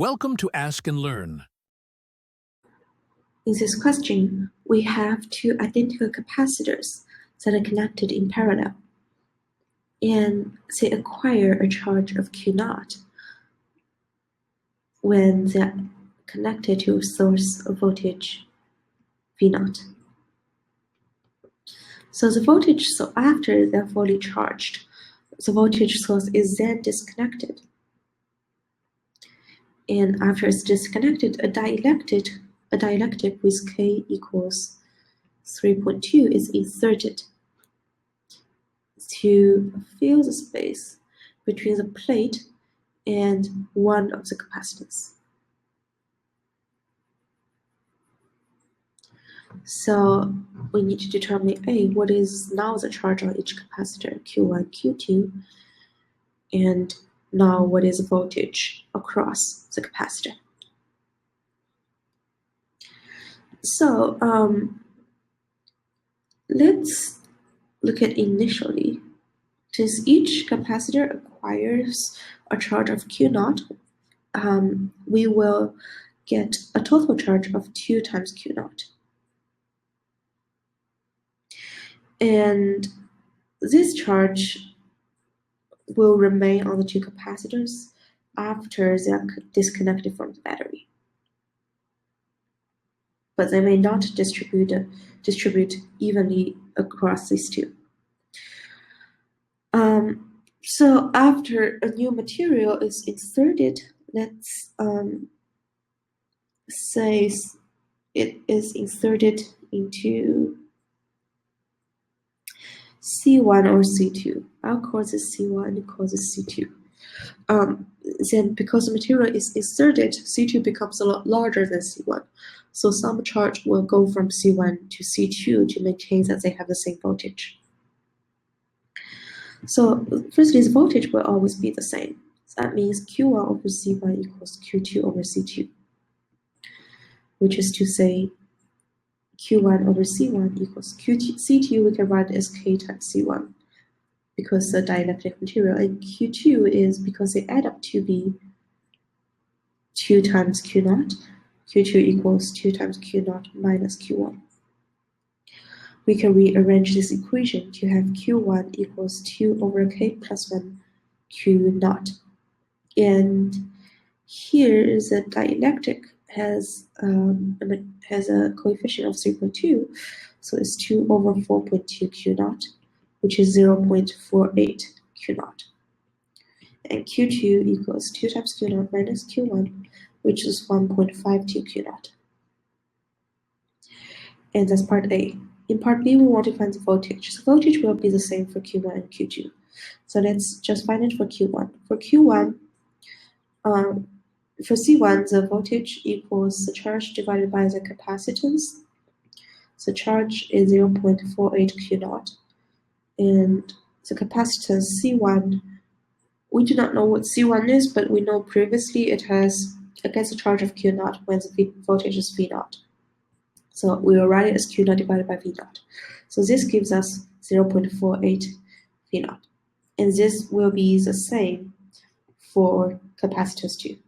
Welcome to Ask and Learn. In this question, we have two identical capacitors that are connected in parallel, and they acquire a charge of Q0 when they're connected to a source of voltage V0. So after they're fully charged, the voltage source is then disconnected. And after it's disconnected, a dielectric with K equals 3.2 is inserted to fill the space between the plate and one of the capacitors. So we need to determine what is now the charge on each capacitor, Q1, Q2, and now what is the voltage across the capacitor. So let's look at initially. Since each capacitor acquires a charge of Q0, we will get a total charge of 2 times Q0. And this charge will remain on the two capacitors after they are disconnected from the battery. But they may not distribute evenly across these two. So after a new material is inserted, let's say it is inserted into C1 or C2. I'll call this C1 and call this C2. Then because the material is inserted, C2 becomes a lot larger than C1. So some charge will go from C1 to C2 to maintain that they have the same voltage. So firstly, the voltage will always be the same. So that means Q1 over C1 equals Q2 over C2, which is to say Q1 over C1 equals C2, we can write as K times C1 because the dielectric material, and Q2 is because they add up to be 2 times Q0. Q2 equals 2 times Q0 minus Q1. We can rearrange this equation to have Q1 equals 2 over K plus 1 Q0. And here the dielectric has a coefficient of 3.2, so it's 2 over 4.2 Q0, which is 0.48 Q0. And Q2 equals 2 times Q0 minus Q1, which is 1.52 Q0. And that's part A. In part B, we want to find the voltage. The voltage will be the same for Q1 and Q2. So let's just find it for Q1. For Q1, for C1, the voltage equals the charge divided by the capacitance. The charge is 0.48 Q0. And the capacitance C1, we do not know what C1 is, but we know previously it gets a charge of Q0 when the voltage is V0. So we will write it as Q0 divided by V0. So this gives us 0.48 V0. And this will be the same for capacitors too.